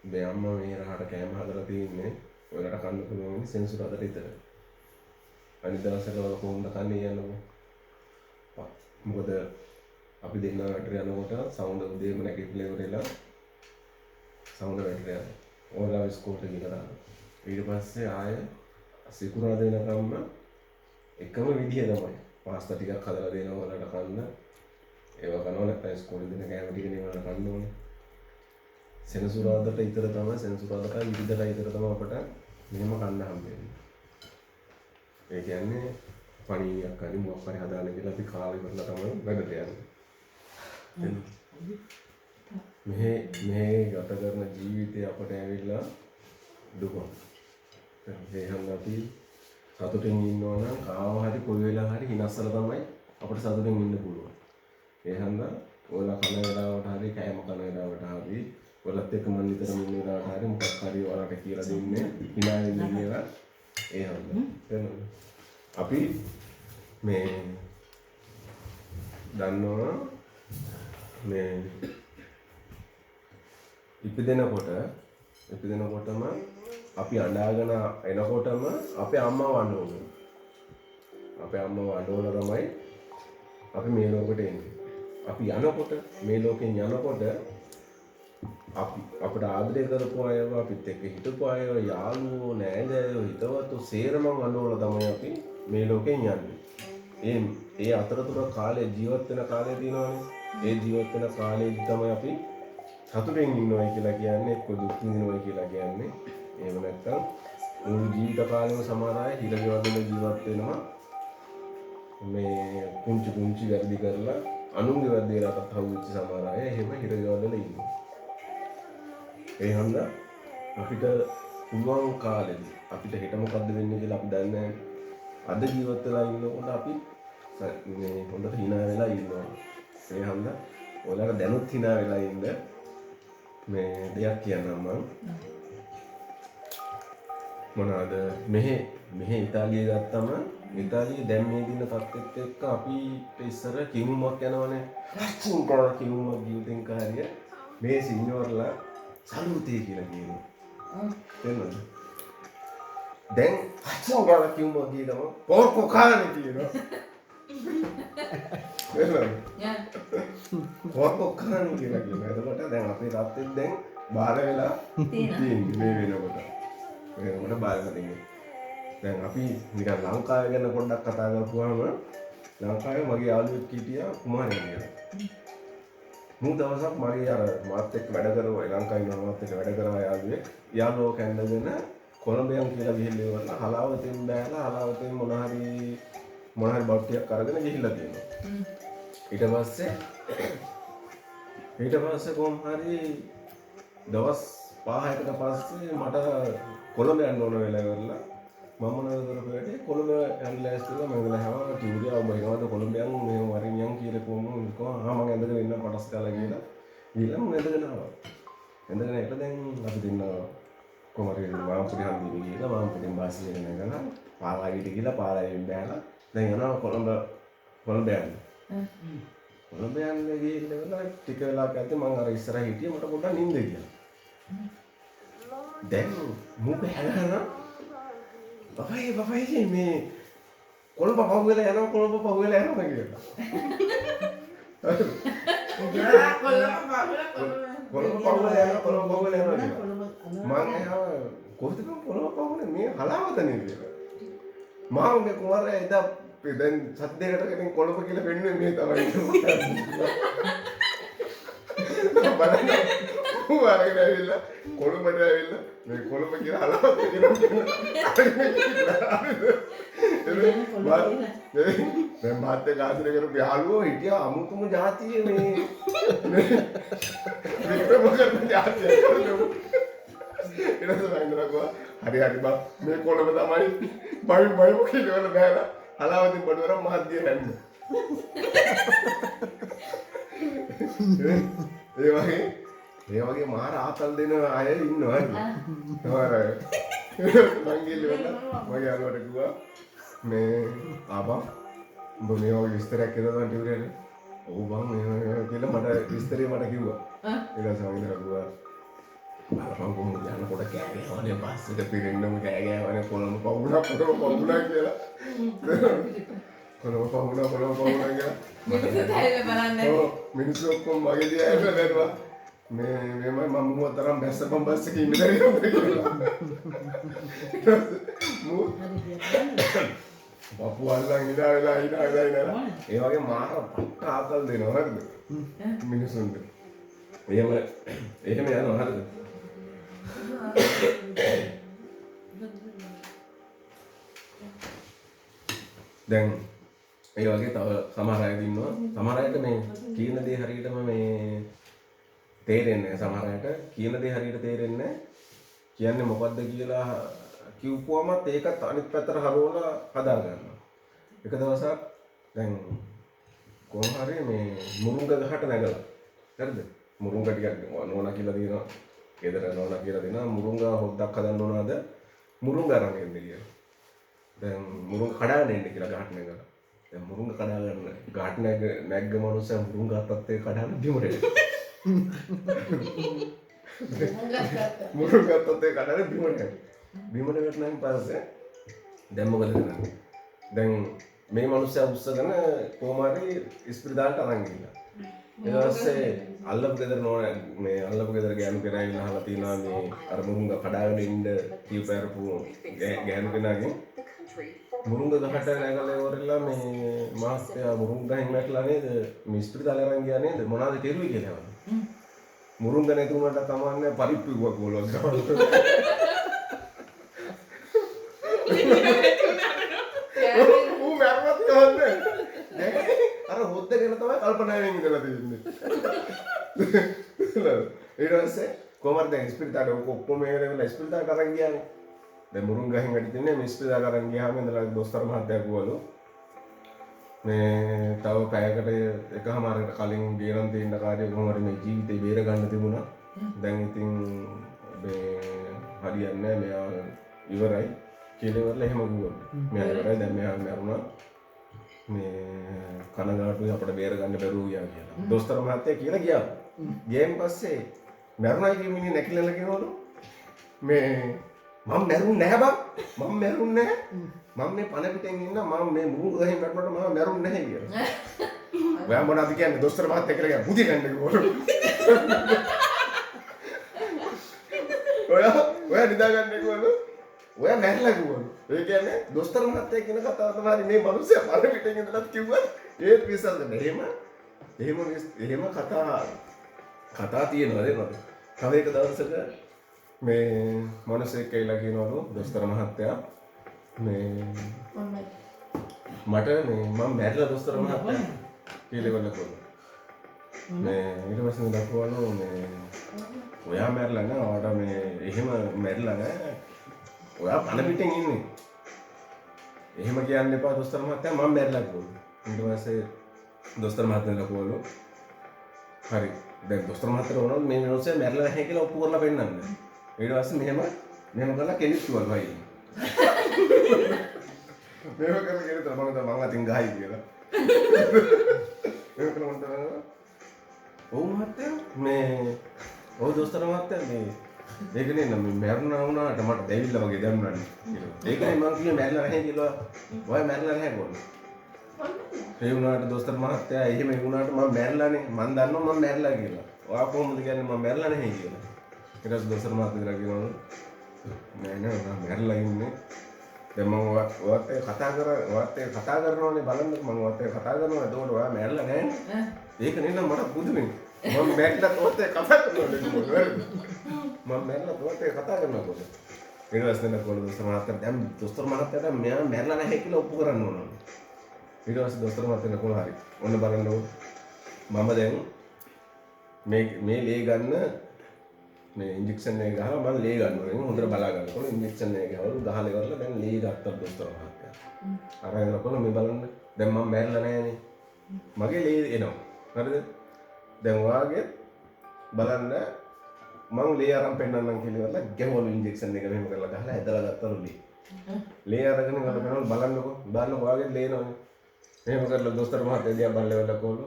මේ අම්මා මේ රහට කෑම හදලා තින්නේ ඔයාලට කන්න පුළුවන් සෙන්සුරාදාට විතර. අනිත් දවසට ඔයාලා කොහොමද කන්නේ යන්නකො. මොකද අපි දෙන්නා වැඩට යනකොට සවුන්ඩ් උදේම නැගිටලා ඉවරලා සවුන්ඩ් වැඩට යනවා. ඔයාලා ඉස්කෝලේට ගිහලා දානවා. ඊට පස්සේ ආය සිකුරාදා වෙනකම්ම එකම විදිය තමයි. පාස්තා ටිකක් හදලා දෙනවා ඔයාලට කන්න. ඒව කනවා නැත්නම් ඉස්කෝලේ දෙන කෑම ටික නේ ඔයාලට කන්න ඕනේ. සෙනසුරාදාට විතර තමයි සෙනසුරාදාට විදිහට විතර තමයි අපට මෙහෙම කන්න හම්බෙන්නේ. ඒ කියන්නේ පණිවිඩයක් හරි මොකක් හරි හදාන්න කියලා අපි කාලේ ඉවරලා තමයි වැඩට යන්නේ. මේ ගත කරන ජීවිතය අපට ඇවිල්ලා දුක. ඒ හැම අපි සතුටින් ඉන්නවා නම් කාව හරි කොයි වෙලාව හරි හිනස්සලා තමයි අපිට සතුටින් ඉන්න පුළුවන්. ඒ හන්දා ඔයාලා කන වෙලාවට හරි කෑම කන වෙලාවට හරි ඔයාලත් එක්ක මම නිතරම ඉන්න වෙලාවට හරි මොකක් හරි ඔයාලට කියලා දෙන්නේ hina වෙන්න කියලා ඒ හන්දා. අපි මේ දන්නවා මේ ඉපදෙනකොටම අපි අඬාගෙන එනකොටම අපේ අම්මා වන්න ඕනේ. අපේ අම්මා වන්න තමයි අපි මේ ලෝකෙට එන්නේ. අපි යනකොට මේ ලෝකෙන් යනකොට අපිට ආදරය කරපු අයව අපිත් එක්ක හිටපු අයව යාළුවෝ නෑදෑයෝ හිතවත්තු සේරම වන්නවල තමයි අපි මේ ලෝකෙන් යන්නේ. ඒ අතරතුර කාලේ ජීවත් වෙන කාලේ තියෙනවානේ. ඒ ජීවත් වෙන කාලේදී තමයි අපි සතුටෙන් ඉන්නවා කියලා කියන්නේ එක්ක දුක් විඳිනවා කියලා කියන්නේ. එහෙම නැත්නම් මුළු ජීවිත කාලෙම සමහර අය හිරගෙවගෙන ජීවත් වෙනවා. මේ පුංචි වැඩි කරලා අනුන්ගේ වැරදියකට හවුච්ච සමහර අය එහෙම හිරගෙවගෙන ඉන්නවා. ඒ හන්දා අපිට පුළුවන් කාලෙදී අපිට හෙට මොකද්ද වෙන්නේ කියලා අපි දන්නේ නැහැ. අද ජීවත් වෙලා ඉන්නකොට අපි මේ හොඳට hina වෙලා ඉන්නවා. ඒ හන්දා ඔයාලට දැනුත් hina වෙලා ඉන්න මේ දෙයක් කියන්නම් මම. මොනවාද මෙහෙ ඉතාලිය ගත්තම ඉතාලියේ දැන් මේ දින තත්ත්වෙත් එක්ක අපිට ඉස්සර කිමුමක් යනවනේ. අච්චින් කරලා කිමුමක් ජීවිතෙන් කාර්ය මේ සිනියෝර්ලා සලුතේ කියලා කියනවා. තේරුණාද? දැන් අච්චින් කරලා කිමුමක් කියනවා පොර්කෝ කානේ කියනවා. තේරුණාද? පොර්කෝ කානේ කියලා කියනවා. එතකොට දැන් අපේ තාත්තෙත් දැන් බාර වෙලා තියෙන්නේ මේ වෙනකොට. වෙනකොට බාරලා තියෙන්නේ. දැන් අපි නිකන් ලංකාව ගැන පොඩ්ඩක් කතා කරපුවාම ලංකාවේ මගේ යාළුවෙක් හිටියා කුමාරයා කියලා. මූ දවසක් මගේ අර මාත් එක්ක වැඩ කරනවා ලංකාවේ ඉන්න මාත් එක්ක වැඩ කරා යාළුවෝ කැඳගෙන කොළඹියන් කියලා ගිහිල්ලා ඉවරලා හලාවතෙන් බෑලා හලාවතෙන් මොන හරි බට්ටියක් අරගෙන ගිහිල්ලා තියෙනවා. ඊට පස්සේ කොහොම හරි දවස් 5කට පස්සේ මට කොළඹ යන්න ඕන වෙලා ඉවරලා මම මොනවද කරපුවාට කොළඹ යන්න ලෑස්තිලා මම ගලහවා ටියුරියා ඔබ එනවාද කොළඹියන් මෙහෙම වරින් යන් කියලා කොහොමද මම ඇඳගෙන ඉන්න පටස් කාලා ගිහලා මම ඇඳගෙන ආවා. ඇඳගෙන එක දැන් අපි දෙන්න කොහමද මාම්පුඩි හන්දියේ ගිහලා මාම්පුඩින් බාසියෙන් නැගලා පාරාවිට ගිහලා පාරාවෙන් බෑලා දැන් යනවා කොළඹ යන්න. කොළඹ යන්න ගිහිල්ලා ටික වෙලාවක් ඇද්දි මම අර ඉස්සරහ හිටියේ මට පොඩ්ඩක් නිින්ද ගියා. දැන් මුක හැරෙනවා බබයි මේ කොළඹ පහුවෙලා යනවා කියලා. කොළඹ පහුවෙලා යනවා කියලා. මම කොහොමද කොළඹ පහුවෙලා මේ හලාවතනේ කියලා. මාගේ කුමාරයා එදා දැන් සද්දයකට කෙනෙක් කොළඹ කියලා පෙන්නුවේ මේ තමයි. බලන්න කුමාරයා ඇවිල්ලා කොළඹට ඇවිල්ලා මේ කොළඹ කියලා හලාවත කියනවා. දැන් මාත් එක්ක ආශ්‍රය කරපු යාළුවෝ හිටියා අමුතුම જાතියේ මේ වික්‍රම කරන જાතිය. ඊට පස්සේ මම හරි බා මේ කොළඹ තමයි බයි කියලා බෑලා හලාවතින් බඩවර මහත්දිය හැන්න. ඒ වගේ මාර ආතල් දෙන අය ඉන්නවා නේද? තවර මං ගිහලා මගේ යාළුවට කිව්වා මේ ආබා උඹ මේ වගේ විස්තරයක් කියනවා ටියුරියනේ. ඔව් බං මේ කියලා මට විස්තරේ මට කිව්වා. ඊට පස්සේ මම ඉඳලා කිව්වා බලපන් කොහොමද යනකොට කෑ ගහවනේ බස් එක පිරෙන්නම කෑ ගහවනේ කොළඹ පවුණා කියලා. කොළඹ පවුණා කියලා. මිනිස්සු ඔක්කොම මගේ දිහා බැලුවා. මේ මම තරම් බැස්සපම් බස් එකේ ඉන්න බැරි කියලා. බපු අල්ලන් ඉඳලා ඉඳලා ඒ වගේ මාර පට්ට ආකල් දෙනවා හරිද? මිනිස්සුන්ට. එහෙම යනවා හරිද? දැන් ඒ වගේ තව සමහර අය ඉන්නවා. සමහර අයට මේ කියන දේ හරියටම මේ තේරෙන්නේ නැහැ. සමහර අයට කියන දේ හරියට තේරෙන්නේ නැහැ. කියන්නේ මොකද්ද කියලා කිව්වමත් ඒකත් අනිත් පැත්තට හරවලා හදා ගන්නවා. එක දවසක් දැන් කොහොම හරි මේ මුරුංග ගහට නැගලා. හරිද? මුරුංග ටිකක් නෝනා කියලා දිනවා. ගෙදර නෝනා කියලා දිනවා. මුරුංග හොද්දක් හදන්න ඕනද? මුරුංග අරන් එන්න කියලා. දැන් මුරුංග කඩාගෙන එන්න කියලා ගහට නැගලා. දැන් මුරුංග කඩාගෙන ගහට නැග්ග මනුස්සයා මුරුංග අතත් ඒ කඩාගෙන බිමට. මුරුංග අතත් ඒ කඩාගෙන බිමට. බිමට වැටුණාන් පස්සේ දැන් මොකද කරන්නේ? දැන් මේ මනුස්සයා උස්සගෙන කොහොම හරි ඉස්පිරිතාලට අරන් ගිහිල්ලා. ඊට පස්සේ අල්ලපු ගෙදර මේ අල්ලපු ගෙදර ගෑනු කෙනා ඇවිල්ලා අහලා තියනවා මේ අර මුරුංග කඩාගෙන ඉන්න කියපෑරපු ගෑනු කෙනාගෙන් මුරුංග ගහට නැගලා ඉවරලා මේ මාස්ටර් මුරුංග ගහෙන් වැටලා නේද මේ ඉස්පිරිතාලේ අරන් ගියා නේද මොනවද කෙරුවේ කියලා අහනවා. මුරුංග නැතුණට තමන්නේ පරිප්පුවක් ගෝලක් ගහනවා. ඌ මැරුණත් කවන්නේ අර හොද්දගෙන තමයි කල්පනාවෙන් ඉඳලා තියෙන්නේ. ඊට පස්සේ කොහමද දැන් ඉස්පිරිතාලේ ඔක්කොම මේ වෙලාවට ඉස්පිරිතාලට අරන් ගියානේ. දැන් මුරුංග ගහෙන් වැඩි තින්නේ මේ ඉස්පිරිතාලට අරන් ගියාම ඉඳලා දොස්තර මහත්තයා කිව්වලු මේ තව පැයකට එකමාරකට කලින් ගියනම් තියෙන කාර්යය කොහොම හරි මේ ජීවිතේ බේර ගන්න තිබුණා. දැන් ඉතින් මේ හරියන්නේ නැහැ මෙයා ඉවරයි. කියලා එහෙම කිව්වලු. මෙයා ඉවරයි දැන් මෙයා මරුණා. මේ කනගාටුයි අපිට බේර ගන්න බැරුව ගියා කියලා. දොස්තර මහත්තයා කියලා ගියා. ගියන් පස්සේ මරුණයි කියන මිනිහ නැකිලලා කියනවලු මේ මම මැරුන්නේ නැහැ බං. මම මැරුන්නේ නැහැ. මම මේ පණ පිටෙන් ඉන්න මම මේ මුරුංග ගහෙන් වැටුණාට මම මැරුන්නේ නැහැ කියලා. ඔයා මොනවද කියන්නේ දොස්තර මහත්තයා කියලා කියන බුදි ගන්න කිව්වලු. ඔයා නිදා ගන්න කිව්වලු. ඔයා මැරිලා කිව්වලු. ඒ කියන්නේ දොස්තර මහත්තයා කියන කතාව තමයි මේ මිනිස්සයා පර පිටින් ඉඳලා කිව්වා. ඒත් විශ්වාස එහෙම කතා තියෙනවා නේද? තව එක දවසක මේ මිනිස්සෙක් කියලා කියනවලු දොස්තර මහත්තයා මේ මට මේ මම මැරිලා දොස්තර මහත්තයා කියලා කිව්වලු. මේ ඊට පස්සේ දක්වනු මේ ඔයා මැරිලා නෑ. ඔයාට මේ එහෙම මැරිලා නෑ. ඔයා පණ පිටින් ඉන්නේ. එහෙම කියන්න එපා දොස්තර මහත්තයා මම මැරිලා කිව්වලු. ඊට පස්සේ දොස්තර මහත්තයා කිව්වලු හරි දැන් දොස්තර මහත්තයා වුණොත් මේ මිනිස්සයා මැරිලා නැහැ කියලා ඔප්පු කරලා පෙන්නන්න. ඊට පස්සේ මෙහෙම කරලා කෙනෙක් කිව්වලු හයි. මේව කරලා කෙනෙක් මම අතින් ගහයි කියලා. ඒක නම තමයි. ඔව් මහත්තයා මේ ඔව් දොස්තර මහත්තයා මේ ඒකනේ නම් මැරුණා වුණාට මට දෙවිල්ල වගේ දැම්මන්නේ කියලා. ඒකනේ මම කිව්වේ මැරිලා නැහැ කියලා. ඔය මැරිලා නැහැ කොහොමද? ඒ වුණාට දොස්තර මහත්තයා එහෙම වුණාට මම මැරිලානේ. මම දන්නවා මම මැරිලා කියලා. ඔයා කොහොමද කියන්නේ මම මැරිලා නැහැ කියලා. ඊට පස්සේ දොස්තර මහත්තයා කිව්වලු නෑ නෑ මම මැරිලා ඉන්නේ. දැන් මම ඔයත් කතා කරනවානේ බලන්න මම ඔයත් කතා කරනවා. එතකොට ඔයා මැරිලා නැහැනේ. ඒක නෙන්න මට පුදුමයි. මම මැරිලා ඔයත් කතා කරනවා. මම මැරිලා ඔයත් කතා කරනකොට ඊට පස්සේ නේද දොස්තර මහත්තයා දැන් දොස්තර මහත්තයාට මෙයා මැරිලා නැහැ කියලා ඔප්පු කරන්න ඕන. ඊට පස්සේ දොස්තර මහත්තයා කොහොම හරි ඔන්න බලන්නකො මම දැන් මේ ලේ ගන්න මේ ඉන්ජෙක්ෂන් එක ගහලා මම ලේ ගන්නවා. හොඳට බලා ගන්නකොට ඉන්ජෙක්ෂන් එක ගහවලු ගහලා ඉවරලා දැන් ලේ ගත්තා දොස්තර මහත්තයා. අරගෙන කොහොම මේ බලන්න දැන් මම මැරිලා නැහැනේ. මගේ ලේ එනවා. හරිද? දැන් ඔයාගේ බලන්න මම ලේ අරන් පෙන්නන්නම් කියලා ඉවරලා ගැහුවලු ඉන්ජෙක්ෂන් එක මෙහෙම කරලා ගහලා ඇදලා ගත්තලු ලේ. ලේ අරගෙන ඉවර කරනකොට බලන්නකො ඔයාගේ ලේ එනවනේ. මෙහෙම කරලා දොස්තර මහත්තයා දිහා බලලා කොහොමද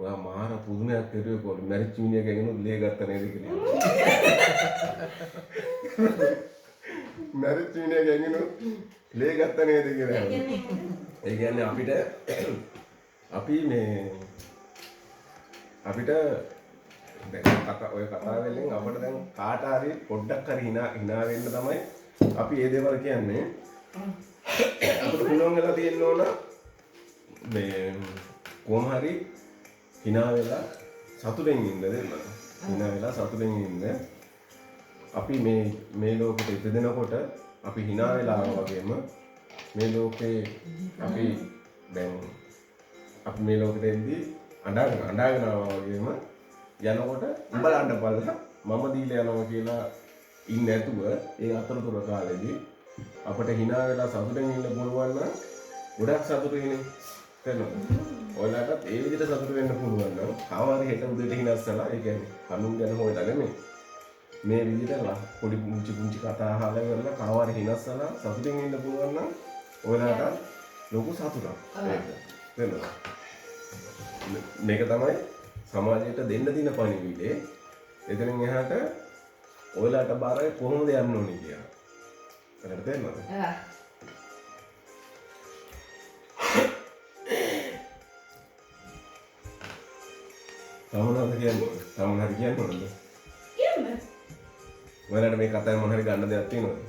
ඔයා මාර පුදුමයක් කරුවේ කොහොමද මැරිච්ච මිනිහගෙන් ලේ ගත්ත නේද කියලා. මැරිච් මිනිහා ගැන්ගෙන ලේ ගත්ත නේද කියලා. ඒ කියන්නේ අපි මේ අපිට දැන් ඔය කතාවෙන් අපිට දැන් කාට හරි පොඩ්ඩක් හරි hina වෙන්න තමයි අපි මේ දේවල් කියන්නේ. අපිට පුළුවන් වෙලා තියෙන්න ඕන මේ කොහොම හරි hina වෙලා සතුටෙන් ඉන්න දෙන්න. hina වෙලා සතුටෙන් ඉන්න. අපි මේ ලෝකෙට ඉපදෙනකොට අපි hina වෙලා වගේම මේ ලෝකේ අපි දැන් අපි මේ ලෝකෙට එද්දී අඬාගෙන වගේම යනකොට උඹලා අඬපල්ලා මම දීලා යනවා කියලා ඉන්නේ නැතුව ඒ අතරතුර කාලෙදී අපිට hina වෙලා සතුටෙන් ඉන්න පුළුවන් නම් ගොඩක් සතුටුයිනේ. තේරෙනවද? ඔයාලටත් ඒ විදිහට සතුටු වෙන්න පුළුවන් නම් කවදාවත් හෙට උදේට හිනස්සලා ඒ කියන්නේ කනුන් ගැන හොයලා නෙමෙයි. මේ විදිහට පොඩි පුංචි කතා අහලා ඉවරලා කවදාවත් හිනස්සලා සතුටින් ඉන්න පුළුවන් නම් ඔයාලට ලොකු සතුටක්. ඒක. තේරෙනවද? මේක තමයි සමාජයට දෙන්න දින පණිවිඩේ. එතනින් එහාට ඔයාලට බාරයි කොහොමද යන්න ඕනේ කියලා. හරිද තේරෙනවද? තමනද කියන්නේ තමන් හරි කියන්නේ ඔයාලට මේ කතාවේ මොන හරි ගන්න දෙයක් තියෙනවද?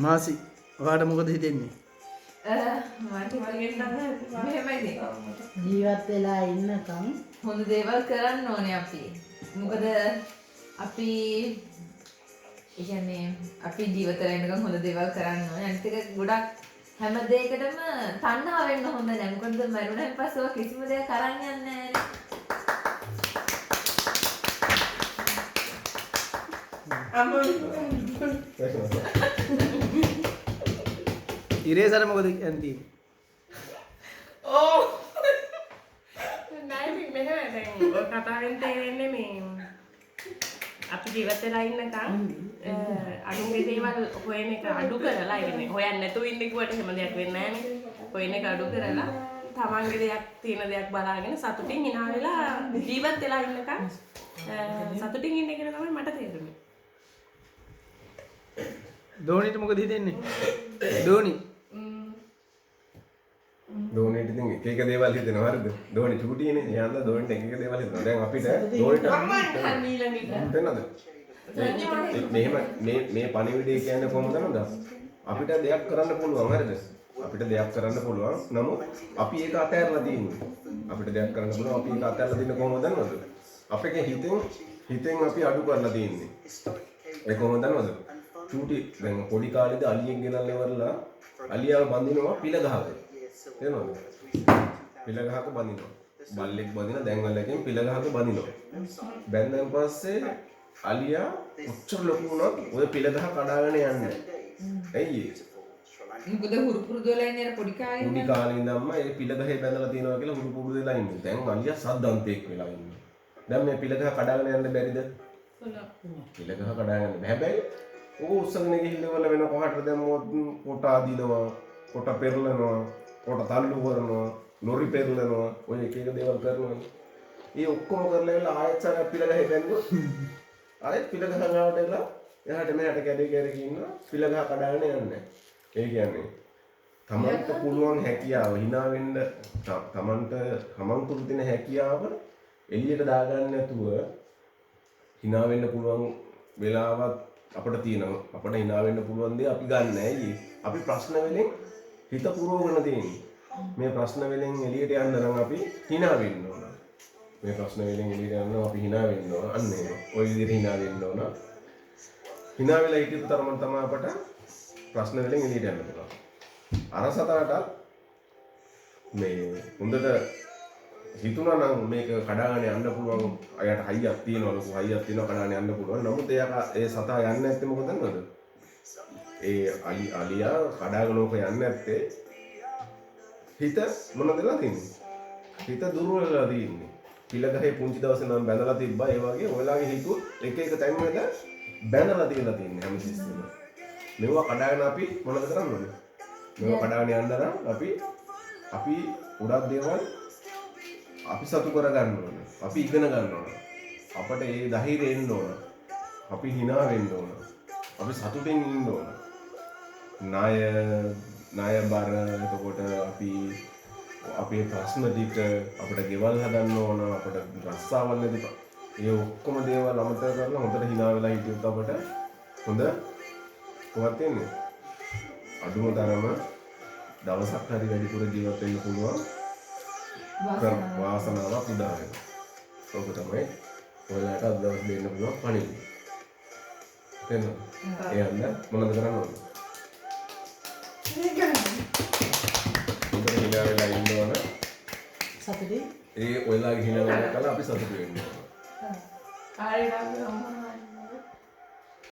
මාසි ඔයාලට මොකද හිතෙන්නේ? මට මෙහෙමයි ජීවත් වෙලා ඉන්නකම් හොඳ දේවල් කරන්න ඕනේ අපි. මොකද අපි අපි ජීවිත වෙනකම් හොඳ දේවල් කරන්න ඕනේ. අනිත් එක ගොඩක් හැම දෙයකටම තණ්හා වෙන්න හොඳ නැහැ. මොකද මරුණෙන් පස්සේ ඔය කිසිම දෙයක් කරන්න යන්නේ නැහැ. ඉරේසර මොකද කියන්නේ? ඕ නෑ මෙහෙම දැන් ඔය කතාවෙන් තේරෙන්නේ මේ අපි ජීවත් වෙලා ඉන්නකම් අනුන්ගේ දේවල් හොයන එක අඩු කරලා ඉන්නේ. හොයන්නේ නැතුව ඉන්න කිව්වට එහෙම දෙයක් වෙන්නේ නෑනේ. හොයන එක අඩු කරලා තමන්ගේ දෙයක් තියෙන දෙයක් බලාගෙන සතුටින් hina වෙලා ජීවත් වෙලා ඉන්නකම් සතුටින් ඉන්න එක තමයි මට තේරුනේ. ධෝනිට මොකද හිතෙන්නේ? ධෝනි ධෝනිට ඉතින් එක දේවල් හිතෙනවා හරිද? ධෝනි චූටිනේ. එයාන්ද ධෝනිට එක දේවල් හිතනවා. දැන් අපිට ධෝනිට තේරෙනවද? මෙහෙම මේ පණිවිඩය කියන්නේ කොහොමද නේද? අපිට දෙයක් කරන්න පුළුවන් හරිද? අපිට දෙයක් කරන්න පුළුවන්. නමුත් අපි ඒක අතහැරලා තියෙන්නේ. අපිට දෙයක් කරන්න පුළුවන්. අපි ඒක අතහැරලා තින්නේ කොහොමද නේද? අපේ හිතෙන් අපි අඩු කරලා තියෙන්නේ. ඒ කොහොමද නේද? චූටි දැන් පොඩි කාලේදී අලියෙන් ගෙනල්ලා ඉවරලා අලියාව බඳිනවා පිළ ගහක. තේරෙනවද? පිළ ගහක බඳිනවා. බල්ලෙක් බඳින දැන්වලකින් පිළ ගහක බඳිනවා. බැන්දන් පස්සේ අලියා උච්චර ලොකු වුණත් ඔය පිළ ගහ කඩාගෙන යන්නේ. ඇයි ඒ? මොකද හුරු පුරුදු වෙලා ඉන්නේ පොඩි කාලේ. පොඩි කාලේ ඉඳන්ම ඒ පිළ ගහේ බැඳලා තියෙනවා කියලා හුරු පුරුදු වෙලා ඉන්නේ. දැන් අලියා සද්දන්තෙක් වෙලා ඉන්නේ. දැන් මේ පිළ ගහ කඩාගෙන යන්න බැරිද? පිළ ගහ කඩාගෙන යන්න. හැබැයි ඕක උස්සගෙන ගිහිල්ලා වෙන කොහටද දැම්මොත් කොට අදිනවා, කොට පෙරලනවා, කොට තල්ලු කරනවා, ලොරි පෙරලනවා, ඔය එක එක දේවල් කරනවා. ඒ ඔක්කොම කරලා ඉවරලා ආයෙත් සර පිළ ගහේ බැන්දොත් ආයෙත් පිළ ගහ ගාවට එලා එහාට මෙහාට කැඩේ ඉන්නවා පිළ ගහ කඩාගෙන යන්නේ. ඒ කියන්නේ තමන්ට පුළුවන් හැකියාව hina වෙන්න තමන් තුළ තියෙන හැකියාව එළියට දාගන්න නැතුව hina වෙන්න පුළුවන් වෙලාවක් අපිට තියෙනවා. අපිට hina වෙන්න පුළුවන් දේ අපි ගන්න නැහැ. අපි ප්‍රශ්න වලින් හිත පුරවගෙන තියෙන්නේ. මේ ප්‍රශ්න වලින් එළියට යන්න නම් අපි hina වෙන්න ඕන. මේ ප්‍රශ්න වලින් එළියට යන්න අපි hina වෙන්න ඕන. අන්න ඒක. ওই විදිහට hina වෙන්න ඕන. hina වෙලා හිටිය තරම තමයි අපට ප්‍රශ්න වලින් එළියට යන්න පුළුවන්. අර සතාට මේ හොඳට හිතුණා නම් මේක කඩාගෙන යන්න පුළුවන්. අයට හයියක් තියෙනවා, ලොකු හයියක් තියෙනවා කඩාගෙන යන්න පුළුවන්. නමුත් ඒ සතා යන්නේ නැත්තේ මොකද නේද? ඒ අලියා කඩාගෙන ඕක යන්නේ නැත්තේ හිත මොනවද වෙලා තින්නේ? හිත දුර්වල වෙලා තින්නේ. පිළ ගහේ පුංචි දවසේ නම් බැඳලා තිබ්බා. ඒ වගේ ඔයලාගේ හිතුත් එක එක තැන් වල බැඳලා තියලා තින්නේ හැම සිස්ටම. මේවා කඩාගෙන අපි මොනවද කරන්න ඕනේ? මේවා කඩාගෙන යන්න නම් අපි ගොඩක් දේවල් අපි සතු කර ගන්න ඕනේ. අපි ඉගෙන ගන්න ඕනේ. අපට ඒ ධෛර්යය එන්න ඕන. අපි hina වෙන්න ඕන. අපි සතුටින් ඉන්න ඕන. ණය බර එතකොට අපි අපේ ප්‍රශ්න ටික අපිට ගෙවල් හදන්න ඕන අපිට රස්සාවල් නැති ඒ ඔක්කොම දේවල් අමතක කරලා හොඳට hina වෙලා හිටියොත් අපිට හොඳ කොහොමද වෙන්නේ අඩුම තරම දවසක් හරි වැඩිපුර ජීවත් වෙන්න පුළුවන් වාසනාවක් උදා වෙනවා. ඒක තමයි ඔයාලට අද දවස් දෙන්න පුළුවන් පණිවිඩය. තේරෙනවද? ඒ අන්න මොනවද කරන්න ඕනේ? හොඳට hina වෙලා ඉන්න ඕන. සතුටින් ඒ ඔයාලගේ hina වෙලා කල අපි සතුටු වෙන්න ඕන. ආයෙත්